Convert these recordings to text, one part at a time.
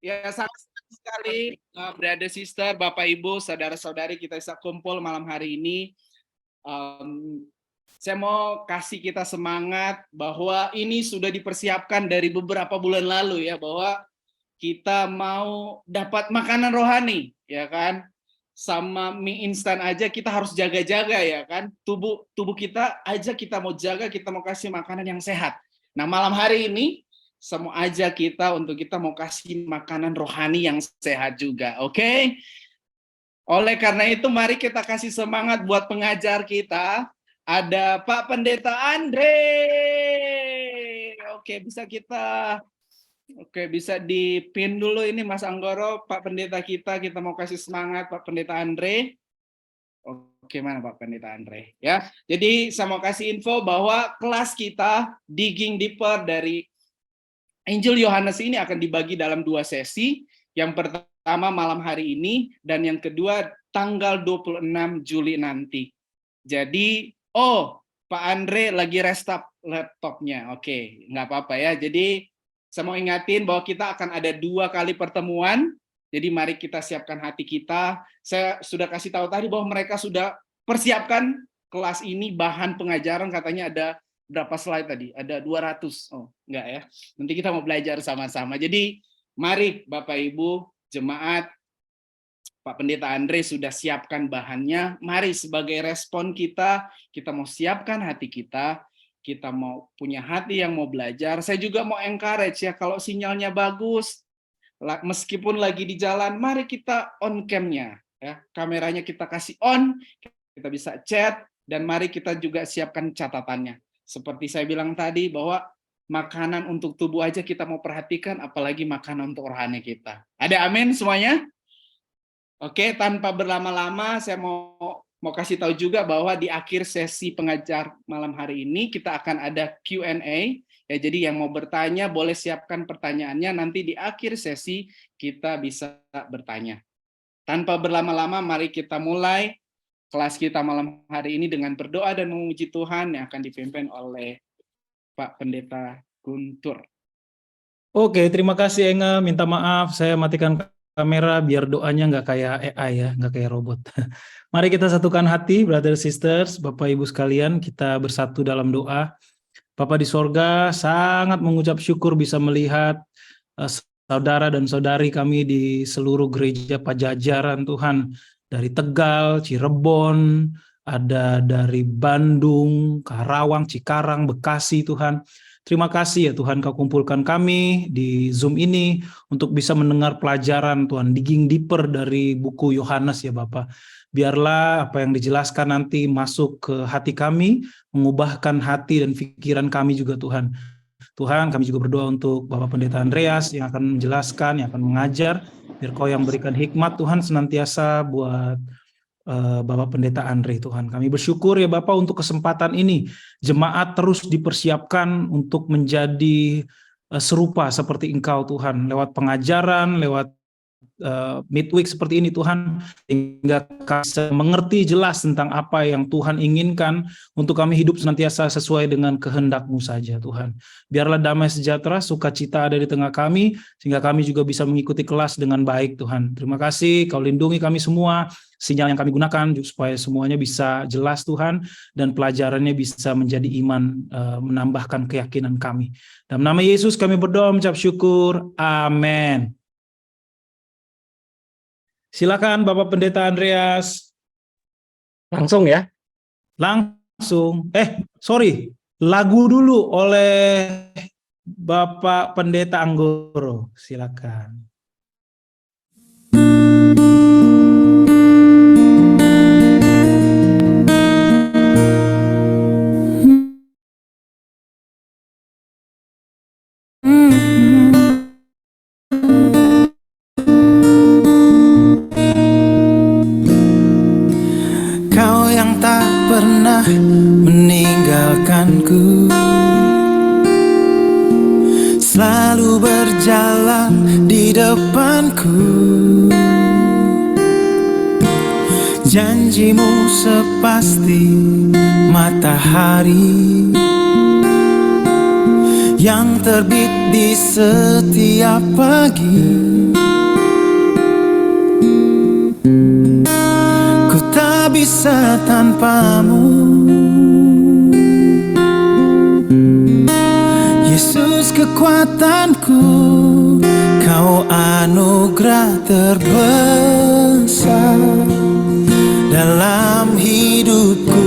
Ya, sangat senang sekali, brother, sister, Bapak, Ibu, saudara-saudari kita bisa kumpul malam hari ini. Saya mau kasih kita semangat bahwa ini sudah dipersiapkan dari beberapa bulan lalu ya, bahwa kita mau dapat makanan rohani, ya kan? Sama mie instan aja kita harus jaga-jaga ya kan? Tubuh kita aja kita mau jaga, kita mau kasih makanan yang sehat. Nah, malam hari ini saya mau ajak kita untuk kita mau kasih makanan rohani yang sehat juga, oke? Oleh karena itu, mari kita kasih semangat buat pengajar kita. Ada Pak Pendeta Andre. Oke, bisa dipin dulu ini Mas Anggoro, Pak Pendeta kita mau kasih semangat Pak Pendeta Andre. Oke, mana Pak Pendeta Andre? Ya, jadi saya mau kasih info bahwa kelas kita Digging Deeper dari Injil Yohanes ini akan dibagi dalam 2 sesi. Yang pertama malam hari ini dan yang kedua tanggal 26 Juli nanti. Jadi, Pak Andre lagi restart laptopnya. Oke, nggak apa-apa ya. Jadi, saya mau ingatin bahwa kita akan ada 2 kali pertemuan. Jadi mari kita siapkan hati kita. Saya sudah kasih tahu tadi bahwa mereka sudah persiapkan kelas ini, bahan pengajaran katanya ada berapa slide tadi? Ada 200. Oh, enggak ya. Nanti kita mau belajar sama-sama. Jadi mari Bapak Ibu, jemaat, Pak Pendeta Andre sudah siapkan bahannya. Mari sebagai respon kita mau siapkan hati kita mau punya hati yang mau belajar. Saya juga mau encourage ya, kalau sinyalnya bagus, meskipun lagi di jalan, mari kita on cam-nya. Ya, kameranya kita kasih on, kita bisa chat, dan mari kita juga siapkan catatannya. Seperti saya bilang tadi, bahwa makanan untuk tubuh aja kita mau perhatikan, apalagi makanan untuk rohani kita. Ada amin semuanya? Oke, tanpa berlama-lama, saya mau kasih tahu juga bahwa di akhir sesi pengajar malam hari ini, kita akan ada Q&A. Ya, jadi yang mau bertanya, boleh siapkan pertanyaannya, nanti di akhir sesi kita bisa bertanya. Tanpa berlama-lama, mari kita mulai kelas kita malam hari ini dengan berdoa dan memuji Tuhan yang akan dipimpin oleh Pak Pendeta Guntur. Oke, terima kasih Enga. Minta maaf, saya matikan kamera biar doanya nggak kayak AI ya, nggak kayak robot. Mari kita satukan hati, brother sisters, Bapak Ibu sekalian, kita bersatu dalam doa. Bapa di sorga, sangat mengucap syukur bisa melihat saudara dan saudari kami di seluruh gereja Pajajaran Tuhan, dari Tegal, Cirebon, ada dari Bandung, Karawang, Cikarang, Bekasi Tuhan. Terima kasih ya Tuhan, Kau kumpulkan kami di Zoom ini untuk bisa mendengar pelajaran Tuhan, digging deeper dari buku Yohanes ya Bapak. Biarlah apa yang dijelaskan nanti masuk ke hati kami, mengubahkan hati dan pikiran kami juga Tuhan. Tuhan, kami juga berdoa untuk Bapak Pendeta Andreas yang akan menjelaskan, yang akan mengajar. Biar Kau yang berikan hikmat Tuhan senantiasa buat Bapak Pendeta Andre Tuhan. Kami bersyukur ya Bapak untuk kesempatan ini. Jemaat terus dipersiapkan untuk menjadi serupa seperti Engkau Tuhan. Lewat pengajaran, lewat midweek seperti ini Tuhan, hingga kami bisa mengerti jelas tentang apa yang Tuhan inginkan untuk kami hidup senantiasa sesuai dengan kehendak-Mu saja Tuhan. Biarlah damai sejahtera, sukacita ada di tengah kami, sehingga kami juga bisa mengikuti kelas dengan baik Tuhan. Terima kasih, Kau lindungi kami semua, sinyal yang kami gunakan supaya semuanya bisa jelas Tuhan, dan pelajarannya bisa menjadi iman, menambahkan keyakinan kami. Dalam nama Yesus kami berdoa mengucap syukur, amin. Silakan Bapak Pendeta Andreas. Langsung ya? Langsung. Sorry. Lagu dulu oleh Bapak Pendeta Anggoro. Silakan. Meninggalkanku, selalu berjalan di depanku. Janjimu sepasti matahari yang terbit di setiap pagi. bisa tanpamu. Yesus kekuatanku, Kau anugerah terbesar dalam hidupku,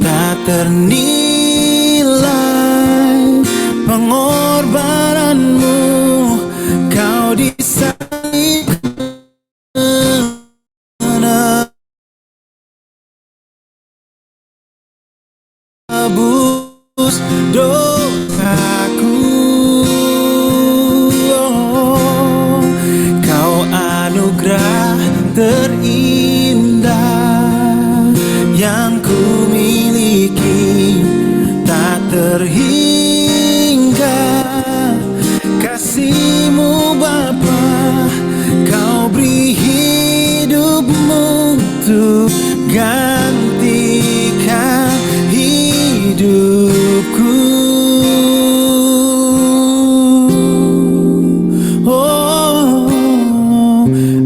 tak ternilai pengorbananmu. Kau disalib menebus dosaku. Oh, Kau anugerah terindah yang ku miliki, tak terhingga kasih-Mu Bapa. Kau beri hidup-Mu untuk gantikan hidupku. Oh,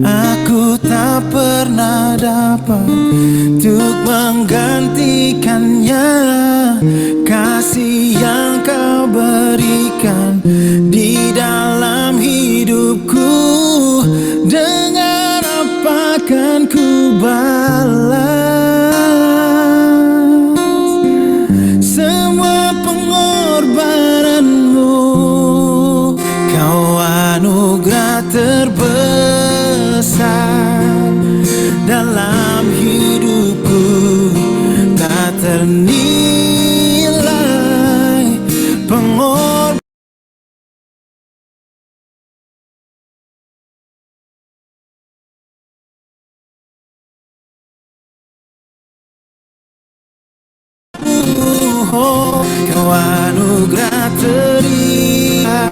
aku tak pernah dapat untuk menggantikannya, kasih yang Kau berikan di dalam hidupku. Dengan apa kan ku balas semua pengorbananmu? Kau anugerah terbesar dalam hidupku, tak ternilai pengorbanan. Kau anugerah terindah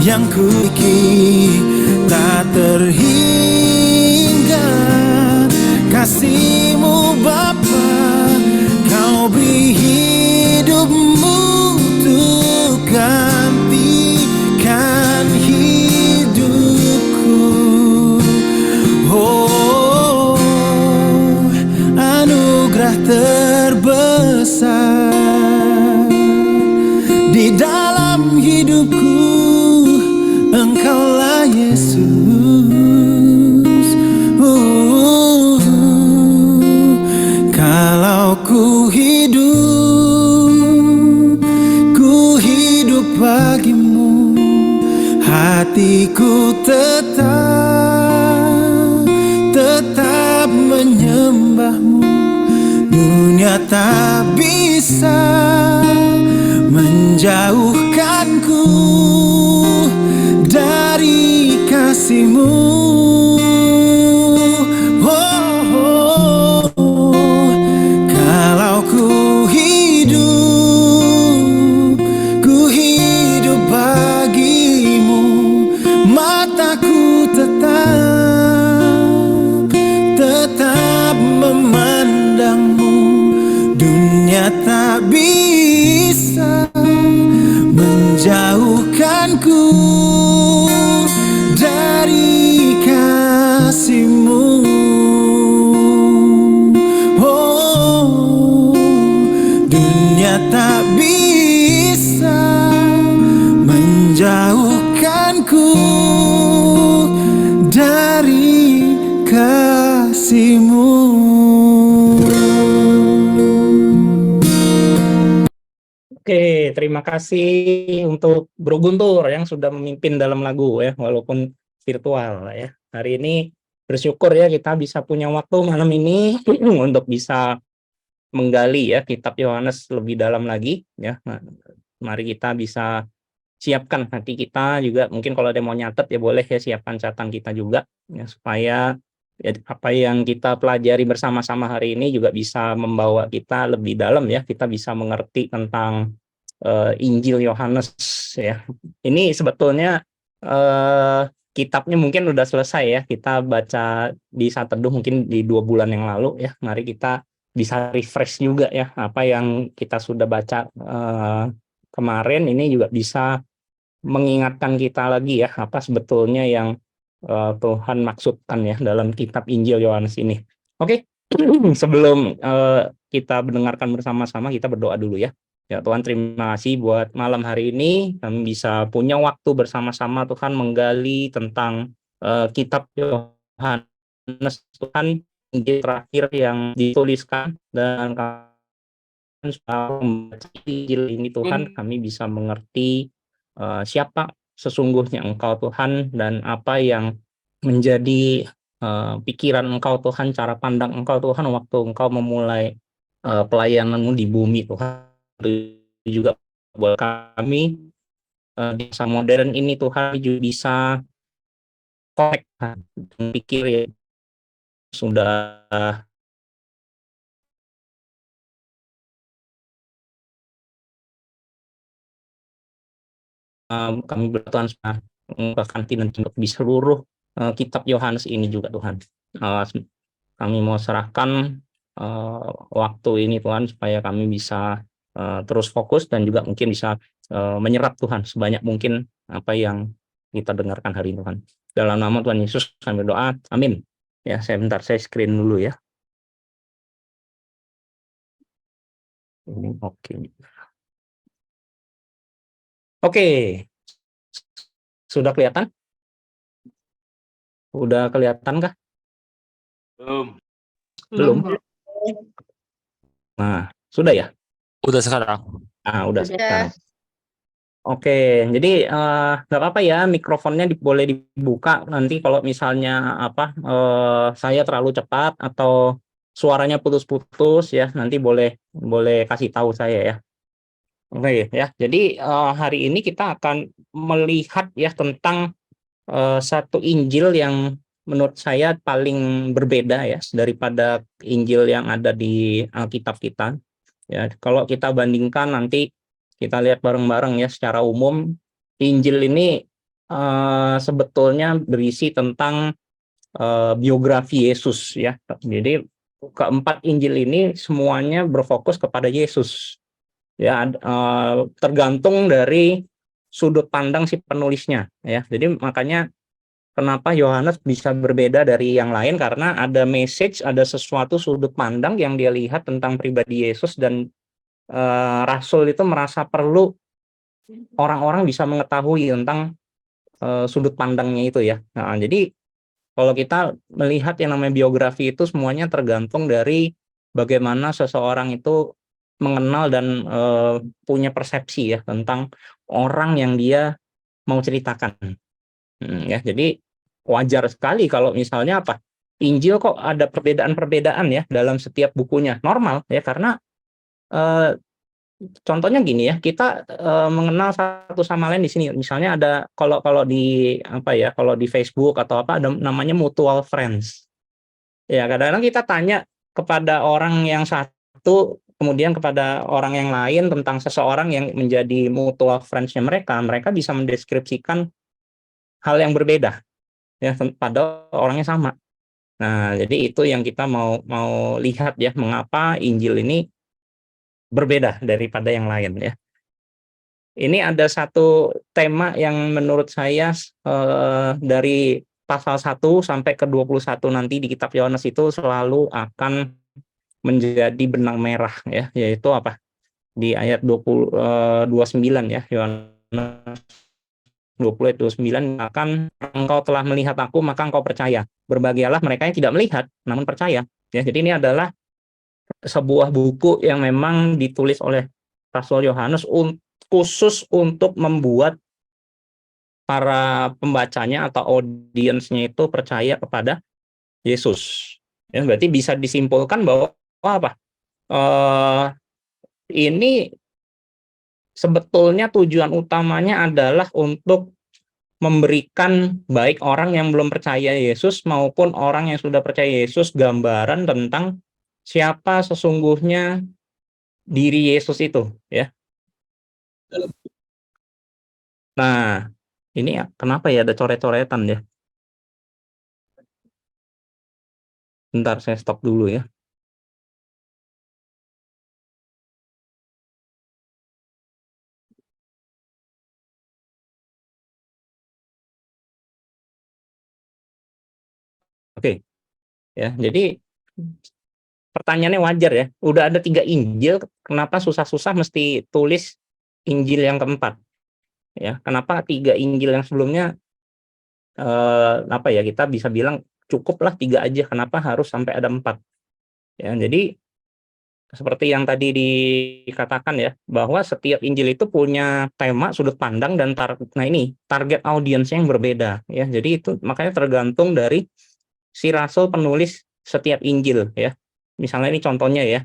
yang ku miliki, tak terhingga kasih-Mu Bapa. Kau beri hidup-Mu untuk gantikan hidupku. Oh, anugerah terbesar di dalam hidupku, Engkaulah Yesus. Kalau ku hidup bagimu, hatiku tetap menyembah-Mu. Dunia tak bisa menjauhkanku dari kasih-Mu. Oh, kalau ku hidup bagimu, mataku tetap memandang-Mu. Dunia tak bisa menjauhkanku dari kasih-Mu. Oh, dunia tak bisa menjauhkanku dari kasih-Mu. Oke, terima kasih untuk Bro Guntur yang sudah memimpin dalam lagu ya, walaupun virtual ya. Hari ini bersyukur ya kita bisa punya waktu malam ini untuk bisa menggali ya kitab Yohanes lebih dalam lagi ya. Nah, mari kita bisa siapkan hati kita juga, mungkin kalau ada yang mau nyatet ya boleh ya, siapkan catatan kita juga ya, supaya ya, apa yang kita pelajari bersama-sama hari ini juga bisa membawa kita lebih dalam ya, kita bisa mengerti tentang Injil Yohanes ya. Ini sebetulnya kitabnya mungkin udah selesai ya, kita baca di Saat Teduh mungkin di 2 bulan yang lalu ya. Mari kita bisa refresh juga ya, apa yang kita sudah baca kemarin ini juga bisa mengingatkan kita lagi ya, apa sebetulnya yang Tuhan maksudkan ya dalam kitab Injil Yohanes ini. Oke, Sebelum kita mendengarkan bersama-sama, kita berdoa dulu ya. Ya Tuhan, terima kasih buat malam hari ini kami bisa punya waktu bersama-sama Tuhan menggali tentang kitab Yohanes Tuhan, Injil terakhir yang dituliskan, dan kami setelah membaca Injil ini Tuhan kami bisa mengerti siapa sesungguhnya Engkau Tuhan, dan apa yang menjadi pikiran Engkau Tuhan, cara pandang Engkau Tuhan waktu Engkau memulai pelayananmu di bumi Tuhan. Itu juga buat kami di masa modern ini Tuhan juga bisa connect dan pikir ya sudah kami bertuhan bahkan tidak di seluruh kitab Yohanes ini juga Tuhan. Kami mau serahkan waktu ini Tuhan supaya kami bisa terus fokus dan juga mungkin bisa menyerap Tuhan sebanyak mungkin apa yang kita dengarkan hari ini Tuhan. Dalam nama Tuhan Yesus kami berdoa, amin. Ya, saya screen dulu ya. Oke. Oke, sudah kelihatan? Udah kelihatan kah? Belum. Nah, sudah ya? Udah sekarang. Udah sekarang. Oke, jadi nggak apa-apa ya mikrofonnya boleh dibuka nanti kalau misalnya saya terlalu cepat atau suaranya putus-putus ya, nanti boleh kasih tahu saya ya. Oke ya, jadi hari ini kita akan melihat ya tentang satu Injil yang menurut saya paling berbeda ya daripada Injil yang ada di Alkitab kita. Ya, kalau kita bandingkan nanti kita lihat bareng-bareng ya secara umum Injil ini sebetulnya berisi tentang biografi Yesus ya. Jadi keempat Injil ini semuanya berfokus kepada Yesus. Ya, tergantung dari sudut pandang si penulisnya ya. Jadi makanya kenapa Yohanes bisa berbeda dari yang lain, karena ada message, ada sesuatu sudut pandang yang dia lihat tentang pribadi Yesus, dan Rasul itu merasa perlu orang-orang bisa mengetahui tentang sudut pandangnya itu ya. Nah, jadi kalau kita melihat yang namanya biografi itu semuanya tergantung dari bagaimana seseorang itu mengenal dan punya persepsi ya tentang orang yang dia mau ceritakan. Ya, jadi wajar sekali kalau misalnya Injil kok ada perbedaan-perbedaan ya dalam setiap bukunya. Normal ya, karena eh, contohnya gini ya, kita mengenal satu sama lain di sini. Misalnya ada kalau kalau di kalau di Facebook atau ada namanya mutual friends. Ya, kadang-kadang kita tanya kepada orang yang satu, kemudian kepada orang yang lain tentang seseorang yang menjadi mutual friends-nya mereka, mereka bisa mendeskripsikan hal yang berbeda ya pada orangnya sama. Nah, jadi itu yang kita mau mau lihat ya, mengapa Injil ini berbeda daripada yang lain ya. Ini ada satu tema yang menurut saya dari pasal 1 sampai ke 21 nanti di kitab Yohanes itu selalu akan menjadi benang merah ya, yaitu di ayat 29 ya, Yohanes 20 ayat 29, akan engkau telah melihat aku maka engkau percaya. Berbahagialah mereka yang tidak melihat namun percaya. Ya, jadi ini adalah sebuah buku yang memang ditulis oleh Rasul Yohanes khusus untuk membuat para pembacanya atau audiensnya itu percaya kepada Yesus. Ya, berarti bisa disimpulkan bahwa Eh, ini sebetulnya tujuan utamanya adalah untuk memberikan baik orang yang belum percaya Yesus maupun orang yang sudah percaya Yesus gambaran tentang siapa sesungguhnya diri Yesus itu ya. Nah, ini kenapa ya ada coret-coretan ya? Bentar, saya stop dulu ya. Oke. Ya, jadi pertanyaannya wajar ya. Udah ada 3 Injil, kenapa susah-susah mesti tulis Injil yang keempat? Ya, kenapa 3 Injil yang sebelumnya apa ya, kita bisa bilang cukuplah 3 aja, kenapa harus sampai ada 4? Ya, jadi seperti yang tadi dikatakan ya, bahwa setiap Injil itu punya tema, sudut pandang, dan target audiensnya yang berbeda ya. Jadi itu makanya tergantung dari si rasul penulis setiap Injil ya. Misalnya ini contohnya ya,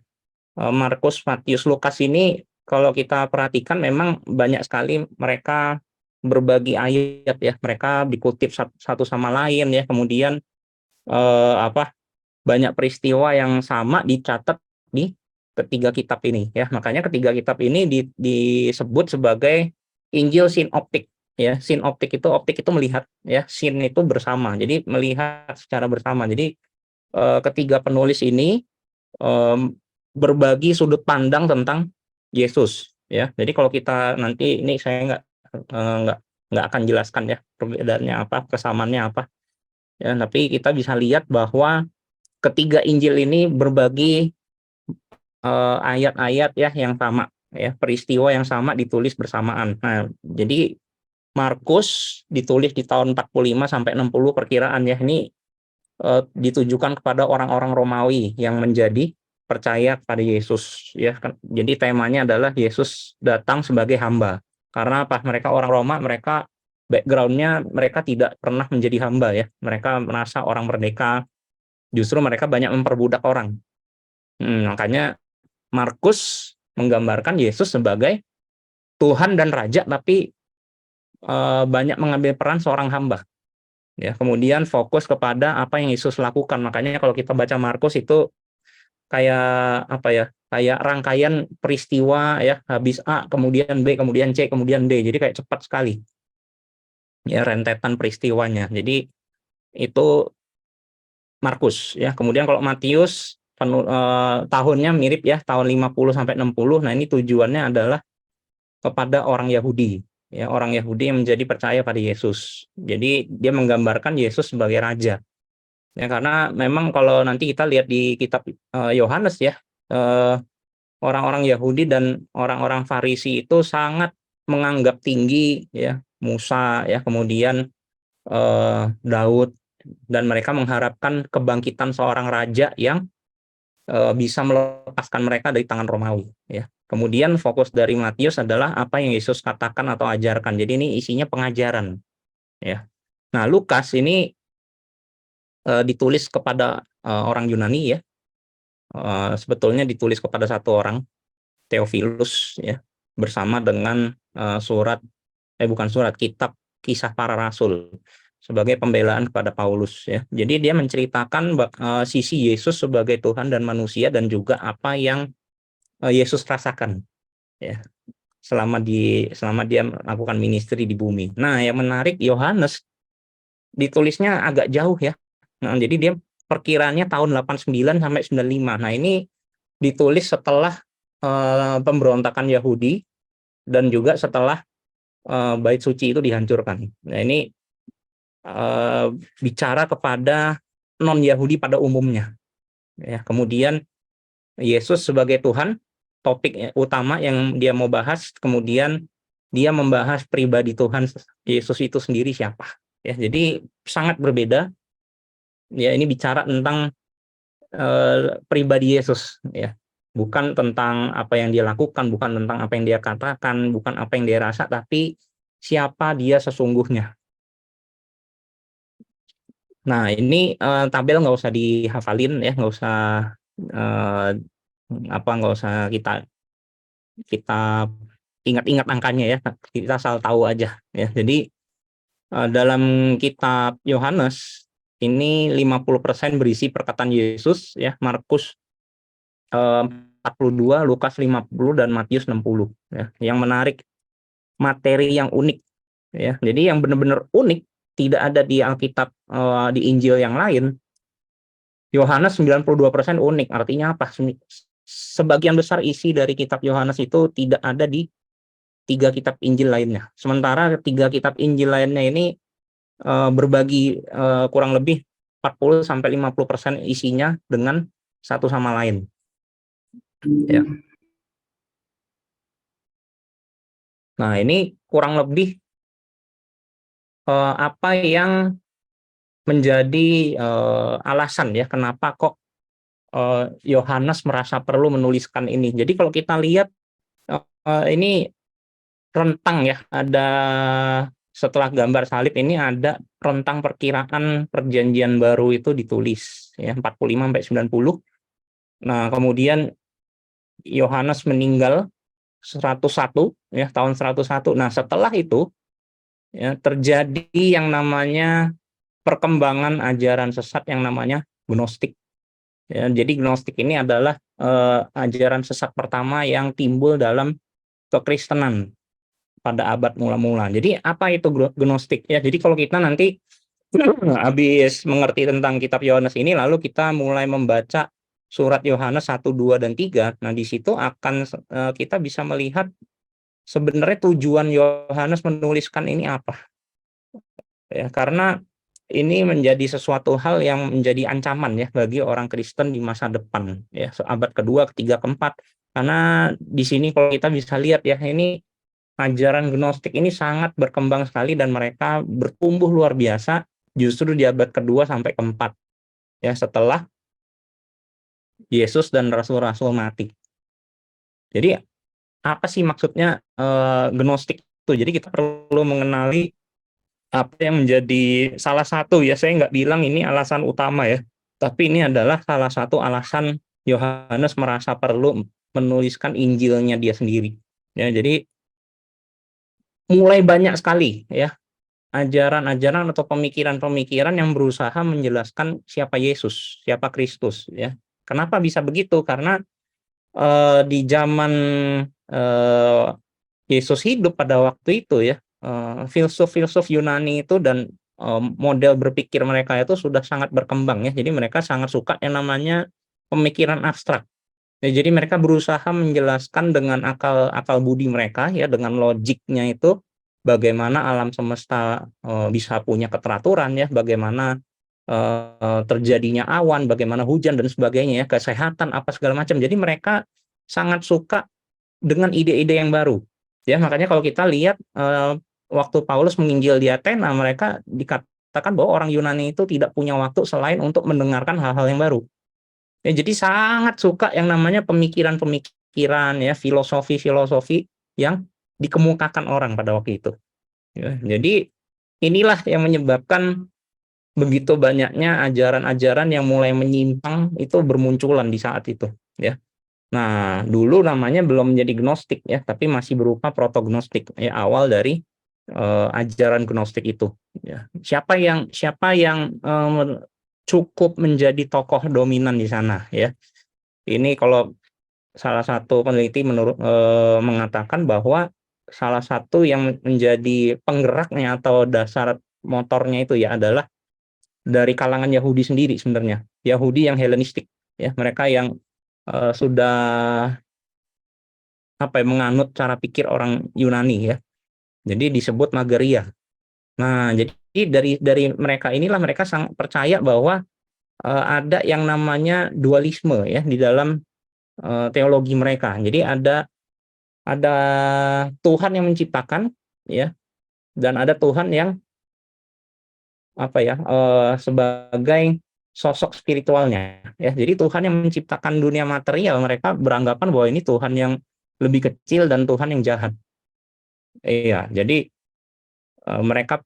Markus, Matius, Lukas ini kalau kita perhatikan memang banyak sekali mereka berbagi ayat ya, mereka dikutip satu sama lain ya, kemudian banyak peristiwa yang sama dicatat di ketiga kitab ini ya. Makanya ketiga kitab ini disebut sebagai Injil sinoptik ya. Sinoptik itu, optik itu melihat ya, sin itu bersama. Jadi melihat secara bersama. Jadi ketiga penulis ini berbagi sudut pandang tentang Yesus ya. Jadi kalau kita nanti ini saya nggak akan jelaskan ya perbedaannya apa, kesamaannya apa ya, tapi kita bisa lihat bahwa ketiga Injil ini berbagi ayat-ayat ya yang sama ya, peristiwa yang sama ditulis bersamaan. Nah, jadi Markus ditulis di tahun 45 sampai 60 perkiraan ya. Ini ditujukan kepada orang-orang Romawi yang menjadi percaya kepada Yesus ya. Jadi temanya adalah Yesus datang sebagai hamba. Karena apa? Mereka orang Roma, mereka background-nya mereka tidak pernah menjadi hamba ya. Mereka merasa orang merdeka, justru mereka banyak memperbudak orang. Makanya Markus menggambarkan Yesus sebagai Tuhan dan Raja, tapi banyak mengambil peran seorang hamba. Ya, kemudian fokus kepada apa yang Yesus lakukan. Makanya kalau kita baca Markus itu kayak apa ya? Kayak rangkaian peristiwa ya, habis A, kemudian B, kemudian C, kemudian D. Jadi kayak cepat sekali. Ya, rentetan peristiwanya. Jadi itu Markus ya. Kemudian kalau Matius tahunnya mirip ya, tahun 50 sampai 60. Nah, ini tujuannya adalah kepada orang Yahudi ya, orang Yahudi yang menjadi percaya pada Yesus. Jadi dia menggambarkan Yesus sebagai raja. Ya, karena memang kalau nanti kita lihat di kitab Yohanes ya, orang-orang Yahudi dan orang-orang Farisi itu sangat menganggap tinggi ya Musa ya, kemudian Daud, dan mereka mengharapkan kebangkitan seorang raja yang bisa melepaskan mereka dari tangan Romawi ya. Kemudian fokus dari Matius adalah apa yang Yesus katakan atau ajarkan. Jadi ini isinya pengajaran ya. Nah, Lukas ini ditulis kepada orang Yunani ya. Sebetulnya ditulis kepada satu orang, Theophilus ya, bersama dengan kitab Kisah Para Rasul sebagai pembelaan kepada Paulus ya. Jadi dia menceritakan sisi Yesus sebagai Tuhan dan manusia, dan juga apa yang Yesus rasakan ya selama dia melakukan ministry di bumi. Nah, yang menarik, Yohanes ditulisnya agak jauh ya. Nah, jadi dia perkiraannya tahun 89 sampai 95. Nah, ini ditulis setelah pemberontakan Yahudi dan juga setelah bait suci itu dihancurkan. Nah, ini bicara kepada non-Yahudi pada umumnya. Ya, kemudian Yesus sebagai Tuhan, topik utama yang dia mau bahas, kemudian dia membahas pribadi Tuhan Yesus itu sendiri siapa. Ya, jadi sangat berbeda. Ya, ini bicara tentang pribadi Yesus ya. Bukan tentang apa yang dia lakukan, bukan tentang apa yang dia katakan, bukan apa yang dia rasa, tapi siapa dia sesungguhnya. Nah, ini tabel nggak usah dihafalin ya, nggak usah kita ingat-ingat angkanya ya, kita asal tahu aja ya. Jadi dalam kitab Yohanes ini 50% berisi perkataan Yesus ya, Markus 42, Lukas 50, dan Matius 60 ya. Yang menarik, materi yang unik ya. Jadi yang benar-benar unik tidak ada di Alkitab, di Injil yang lain. Yohanes 92% unik. Artinya apa? Sebagian besar isi dari kitab Yohanes itu tidak ada di 3 kitab Injil lainnya. Sementara 3 kitab Injil lainnya ini berbagi kurang lebih 40 sampai 50% isinya dengan satu sama lain. Ya. Nah, ini kurang lebih apa yang menjadi alasan ya kenapa kok Yohanes merasa perlu menuliskan ini. Jadi kalau kita lihat ini rentang ya, ada setelah gambar salib ini ada rentang perkiraan perjanjian baru itu ditulis ya 45 sampai 90. Nah, kemudian Yohanes meninggal 101 ya, tahun 101. Nah, setelah itu ya terjadi yang namanya perkembangan ajaran sesat yang namanya Gnostik. Ya, jadi Gnostik ini adalah ajaran sesat pertama yang timbul dalam kekristenan pada abad mula-mula. Jadi apa itu Gnostik ya? Jadi kalau kita nanti habis mengerti tentang kitab Yohanes ini, lalu kita mulai membaca surat Yohanes 1, 2, dan 3. Nah, di situ akan kita bisa melihat sebenarnya tujuan Yohanes menuliskan ini apa. Ya, karena ini menjadi sesuatu hal yang menjadi ancaman ya bagi orang Kristen di masa depan ya, abad kedua, ketiga, keempat. Karena di sini kalau kita bisa lihat ya, ini ajaran Gnostik ini sangat berkembang sekali dan mereka bertumbuh luar biasa justru di abad kedua sampai keempat ya, setelah Yesus dan rasul-rasul mati. Jadi apa sih maksudnya Gnostik itu? Jadi kita perlu mengenali apa yang menjadi salah satu ya, saya nggak bilang ini alasan utama ya, tapi ini adalah salah satu alasan Yohanes merasa perlu menuliskan Injilnya dia sendiri. Ya, jadi mulai banyak sekali ya ajaran-ajaran atau pemikiran-pemikiran yang berusaha menjelaskan siapa Yesus, siapa Kristus ya. Kenapa bisa begitu? Karena di zaman Yesus hidup pada waktu itu ya, filsuf-filsuf Yunani itu dan model berpikir mereka itu sudah sangat berkembang ya. Jadi mereka sangat suka yang namanya pemikiran abstrak. Ya, jadi mereka berusaha menjelaskan dengan akal budi mereka ya, dengan logiknya itu bagaimana alam semesta bisa punya keteraturan ya, bagaimana terjadinya awan, bagaimana hujan dan sebagainya ya, kesehatan apa segala macam. Jadi mereka sangat suka dengan ide-ide yang baru. Ya, makanya kalau kita lihat waktu Paulus menginjil di Athena, mereka dikatakan bahwa orang Yunani itu tidak punya waktu selain untuk mendengarkan hal-hal yang baru. Ya, jadi sangat suka yang namanya pemikiran-pemikiran ya, filosofi-filosofi yang dikemukakan orang pada waktu itu. Ya, jadi inilah yang menyebabkan begitu banyaknya ajaran-ajaran yang mulai menyimpang itu bermunculan di saat itu. Ya. Nah, dulu namanya belum menjadi Gnostik ya, tapi masih berupa protognostik ya, awal dari ajaran Gnostik itu. Ya. Siapa yang cukup menjadi tokoh dominan di sana ya? Ini kalau salah satu peneliti mengatakan bahwa salah satu yang menjadi penggeraknya atau dasar motornya itu ya adalah dari kalangan Yahudi sendiri sebenarnya, Yahudi yang Helenistik ya, mereka yang sudah menganut cara pikir orang Yunani ya. Jadi disebut Mageria. Nah, jadi dari mereka inilah mereka sangat percaya bahwa ada yang namanya dualisme ya di dalam teologi mereka. Jadi ada Tuhan yang menciptakan ya, dan ada Tuhan yang sebagai sosok spiritualnya ya. Jadi Tuhan yang menciptakan dunia material, mereka beranggapan bahwa ini Tuhan yang lebih kecil dan Tuhan yang jahat. Iya, jadi mereka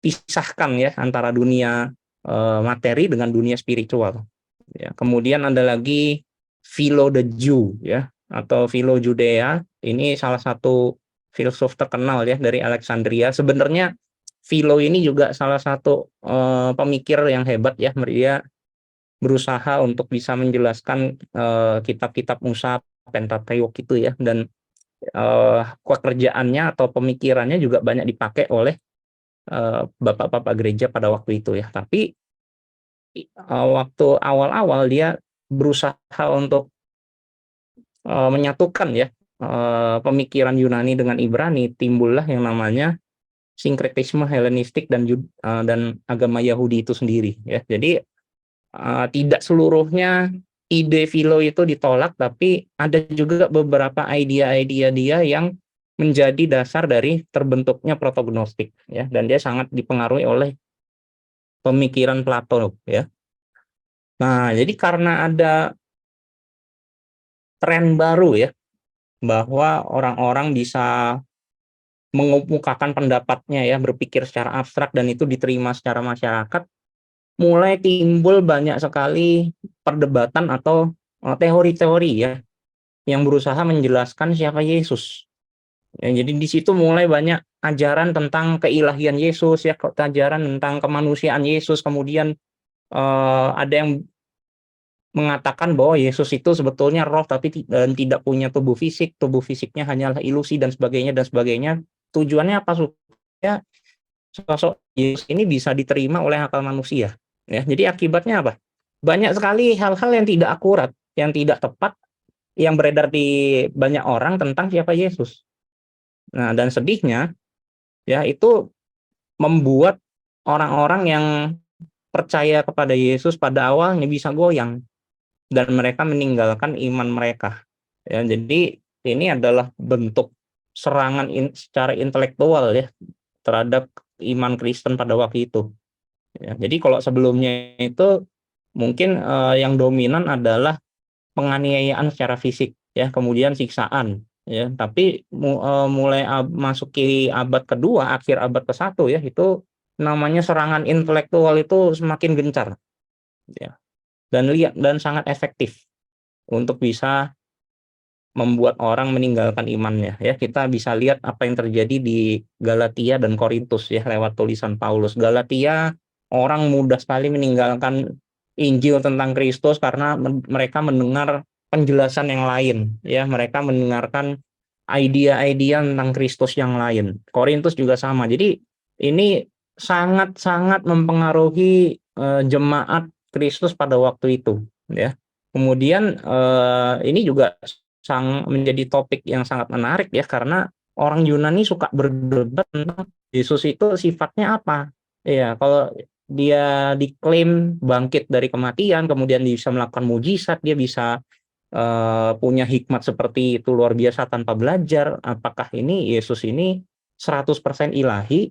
pisahkan ya antara dunia materi dengan dunia spiritual. Ya, kemudian ada lagi Philo the Jew ya, atau Philo Judea. Ini salah satu filsuf terkenal ya dari Alexandria. Sebenarnya Philo ini juga salah satu pemikir yang hebat ya. Dia berusaha untuk bisa menjelaskan kitab-kitab Musa, Pentateuch itu ya, dan pekerjaannya atau pemikirannya juga banyak dipakai oleh bapak-bapak gereja pada waktu itu ya. Tapi waktu awal-awal dia berusaha untuk menyatukan ya pemikiran Yunani dengan Ibrani, timbullah yang namanya sinkretisme Helenistik dan agama Yahudi itu sendiri ya. Jadi tidak seluruhnya ide Philo itu ditolak, tapi ada juga beberapa ide-ide dia yang menjadi dasar dari terbentuknya protognostik, ya, dan dia sangat dipengaruhi oleh pemikiran Plato, ya. Nah, jadi karena ada tren baru, ya, bahwa orang-orang bisa mengemukakan pendapatnya, ya, berpikir secara abstrak dan itu diterima secara masyarakat, mulai timbul banyak sekali perdebatan atau teori-teori, ya, yang berusaha menjelaskan siapa Yesus. Ya, jadi di situ mulai banyak ajaran tentang keilahian Yesus, ya, ajaran tentang kemanusiaan Yesus. Kemudian ada yang mengatakan bahwa Yesus itu sebetulnya roh tapi dan tidak punya tubuh fisik, tubuh fisiknya hanyalah ilusi dan sebagainya dan sebagainya. Tujuannya apa? Supaya sosok Yesus ini bisa diterima oleh akal manusia. Ya, jadi akibatnya apa? Banyak sekali hal-hal yang tidak akurat, yang tidak tepat, yang beredar di banyak orang tentang siapa Yesus. Nah, dan sedihnya, ya, itu membuat orang-orang yang percaya kepada Yesus pada awalnya bisa goyang dan mereka meninggalkan iman mereka. Ya, jadi ini adalah bentuk serangan secara intelektual, ya, terhadap iman Kristen pada waktu itu. Ya, jadi kalau sebelumnya itu mungkin yang dominan adalah penganiayaan secara fisik, ya, kemudian siksaan, ya. Tapi mulai masuki abad kedua, akhir abad ke-1, ya, itu namanya serangan intelektual itu semakin gencar, ya, dan sangat efektif untuk bisa membuat orang meninggalkan imannya, ya. Kita bisa lihat apa yang terjadi di Galatia dan Korintus, ya, lewat tulisan Paulus. Galatia, orang mudah sekali meninggalkan Injil tentang Kristus karena mereka mendengar penjelasan yang lain, ya, mereka mendengarkan ide-ide tentang Kristus yang lain. Korintus juga sama. Jadi ini sangat-sangat mempengaruhi jemaat Kristus pada waktu itu, ya. Kemudian ini juga menjadi topik yang sangat menarik, ya, karena orang Yunani suka berdebat tentang Yesus itu sifatnya apa. Ya, kalau dia diklaim bangkit dari kematian, kemudian bisa melakukan mujizat, dia bisa punya hikmat seperti itu luar biasa tanpa belajar, apakah ini Yesus ini 100% ilahi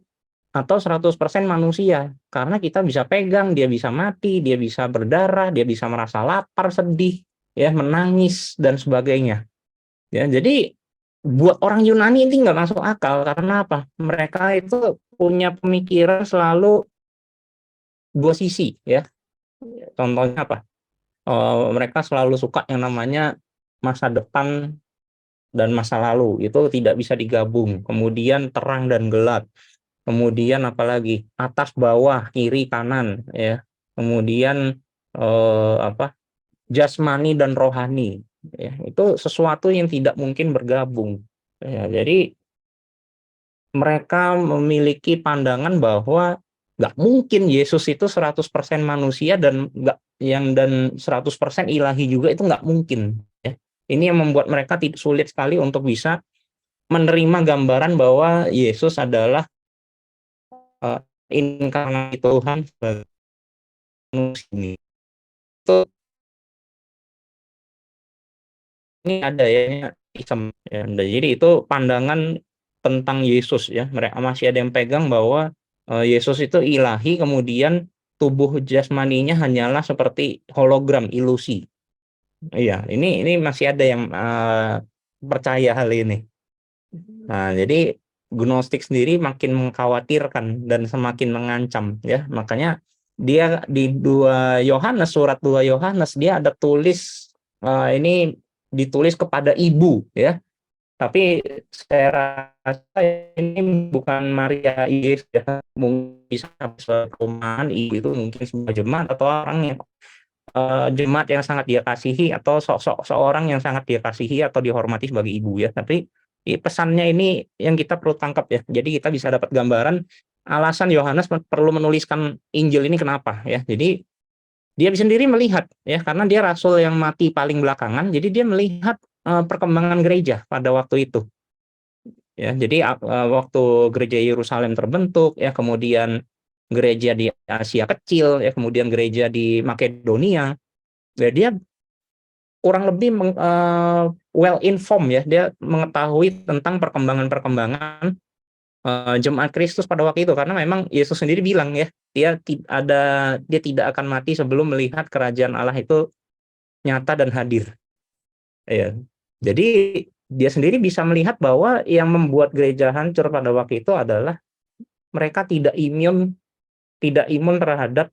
atau 100% manusia? Karena kita bisa pegang, dia bisa mati, dia bisa berdarah, dia bisa merasa lapar, sedih, ya, menangis dan sebagainya. Ya, jadi buat orang Yunani ini nggak masuk akal karena apa? Mereka itu punya pemikiran selalu dua sisi, ya. Contohnya apa? Mereka selalu suka yang namanya masa depan dan masa lalu itu tidak bisa digabung. Kemudian terang dan gelap. Kemudian apalagi atas bawah kiri kanan, ya. Kemudian jasmani dan rohani, ya, itu sesuatu yang tidak mungkin bergabung, ya. Jadi mereka memiliki pandangan bahwa nggak mungkin Yesus itu 100% manusia dan nggak dan 100% ilahi juga, itu nggak mungkin, ya. Ini yang membuat mereka sulit sekali untuk bisa menerima gambaran bahwa Yesus adalah inkarnasi Tuhan sebagai manusia ini. Itu ini ada, ya, isem, ya. Jadi itu pandangan tentang Yesus, ya. Mereka masih ada yang pegang bahwa Yesus itu ilahi, kemudian tubuh jasmaninya hanyalah seperti hologram, ilusi. Iya, ini masih ada yang percaya hal ini. Nah, jadi Gnostik sendiri makin mengkhawatirkan dan semakin mengancam, ya. Makanya dia di surat 2 Yohanes dia ada tulis ini ditulis kepada ibu, ya. Tapi saya rasa ini bukan Maria Yesus, ya. Mungkin bisa perumahan ibu itu mungkin sebuah jemaat atau orang yang jemaat yang sangat dia kasihi atau seorang yang sangat dia kasihi atau dihormati sebagai ibu, ya. Tapi pesannya ini yang kita perlu tangkap, ya. Jadi kita bisa dapat gambaran alasan Yohanes perlu menuliskan Injil ini kenapa, ya. Jadi dia sendiri melihat, ya, karena dia rasul yang mati paling belakangan, jadi dia melihat perkembangan gereja pada waktu itu, ya. Jadi waktu gereja Yerusalem terbentuk, ya, kemudian gereja di Asia Kecil, ya, kemudian gereja di Makedonia, ya, dia kurang lebih well informed ya, dia mengetahui tentang perkembangan-perkembangan jemaat Kristus pada waktu itu, karena memang Yesus sendiri bilang ya, dia tidak akan mati sebelum melihat kerajaan Allah itu nyata dan hadir. Ya. Jadi dia sendiri bisa melihat bahwa yang membuat gereja hancur pada waktu itu adalah mereka tidak imun terhadap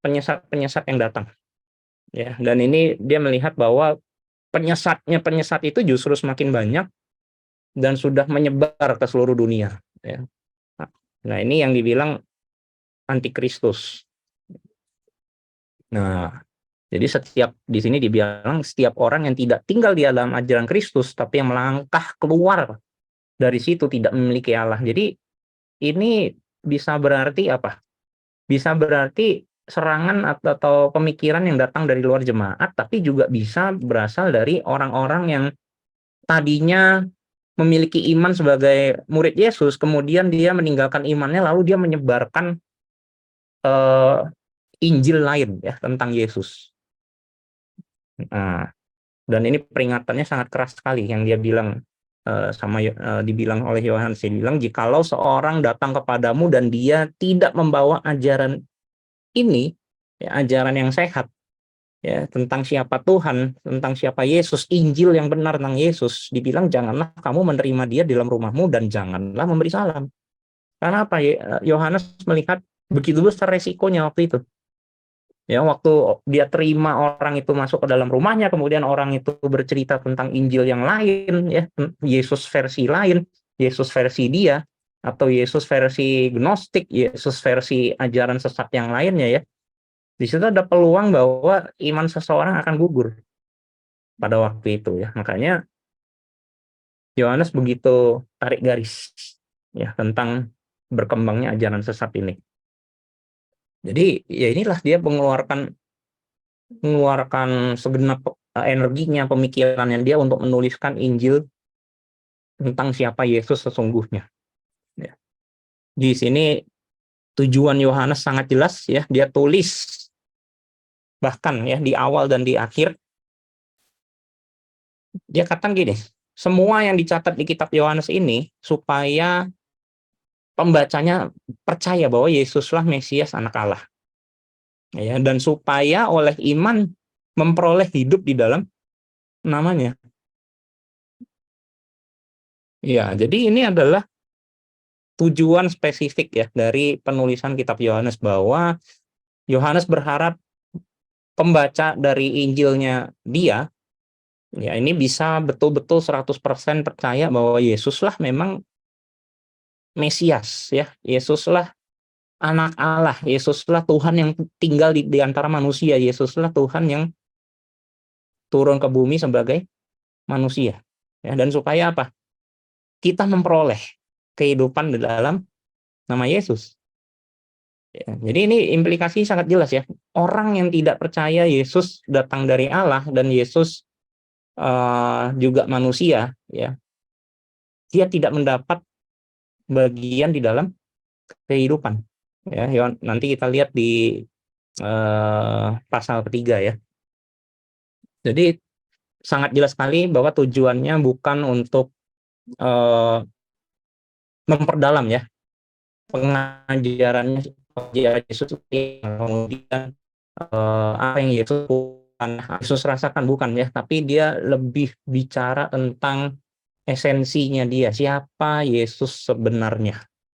penyesat yang datang. Ya, dan ini dia melihat bahwa penyesat itu justru semakin banyak dan sudah menyebar ke seluruh dunia. Ya. Nah, ini yang dibilang antikristus. Nah, jadi di sini dibilang setiap orang yang tidak tinggal di dalam ajaran Kristus, tapi yang melangkah keluar dari situ tidak memiliki Allah. Jadi ini bisa berarti apa? Bisa berarti serangan atau pemikiran yang datang dari luar jemaat, tapi juga bisa berasal dari orang-orang yang tadinya memiliki iman sebagai murid Yesus, kemudian dia meninggalkan imannya, lalu dia menyebarkan Injil lain ya tentang Yesus. Nah, dan ini peringatannya sangat keras sekali yang dia bilang dibilang oleh Yohanes. Dia bilang, jikalau seorang datang kepadamu dan dia tidak membawa ajaran ini, ya, ajaran yang sehat, ya, tentang siapa Tuhan, tentang siapa Yesus, Injil yang benar tentang Yesus, dibilang janganlah kamu menerima dia di dalam rumahmu dan janganlah memberi salam. Karena apa? Yohanes melihat begitu besar resikonya waktu itu. Ya, waktu dia terima orang itu masuk ke dalam rumahnya, kemudian orang itu bercerita tentang Injil yang lain, ya, Yesus versi lain, Yesus versi dia, atau Yesus versi gnostik, Yesus versi ajaran sesat yang lainnya, ya. Di situ ada peluang bahwa iman seseorang akan gugur pada waktu itu, ya. Makanya Yohanes begitu tarik garis ya tentang berkembangnya ajaran sesat ini. Jadi ya inilah dia mengeluarkan segenap energinya, pemikirannya dia untuk menuliskan Injil tentang siapa Yesus sesungguhnya. Ya. Di sini tujuan Yohanes sangat jelas ya, dia tulis bahkan ya di awal dan di akhir dia katakan gini, semua yang dicatat di kitab Yohanes ini supaya pembacanya percaya bahwa Yesuslah Mesias Anak Allah. Ya, dan supaya oleh iman memperoleh hidup di dalam namanya. Ya, jadi ini adalah tujuan spesifik ya dari penulisan kitab Yohanes, bahwa Yohanes berharap pembaca dari Injilnya dia ya ini bisa betul-betul 100% percaya bahwa Yesuslah memang Mesias ya, Yesuslah Anak Allah, Yesuslah Tuhan yang tinggal di antara manusia, Yesuslah Tuhan yang turun ke bumi sebagai manusia. Ya, dan supaya apa? Kita memperoleh kehidupan di dalam nama Yesus. Ya, jadi ini implikasi sangat jelas ya. Orang yang tidak percaya Yesus datang dari Allah dan Yesus juga manusia, ya, dia tidak mendapat bagian di dalam kehidupan. Ya, nanti kita lihat di pasal ketiga ya. Jadi sangat jelas sekali bahwa tujuannya bukan untuk memperdalam ya pengajarannya Yesus, kemudian apa yang Yesus rasakan, bukan ya, tapi dia lebih bicara tentang esensinya dia, siapa Yesus sebenarnya.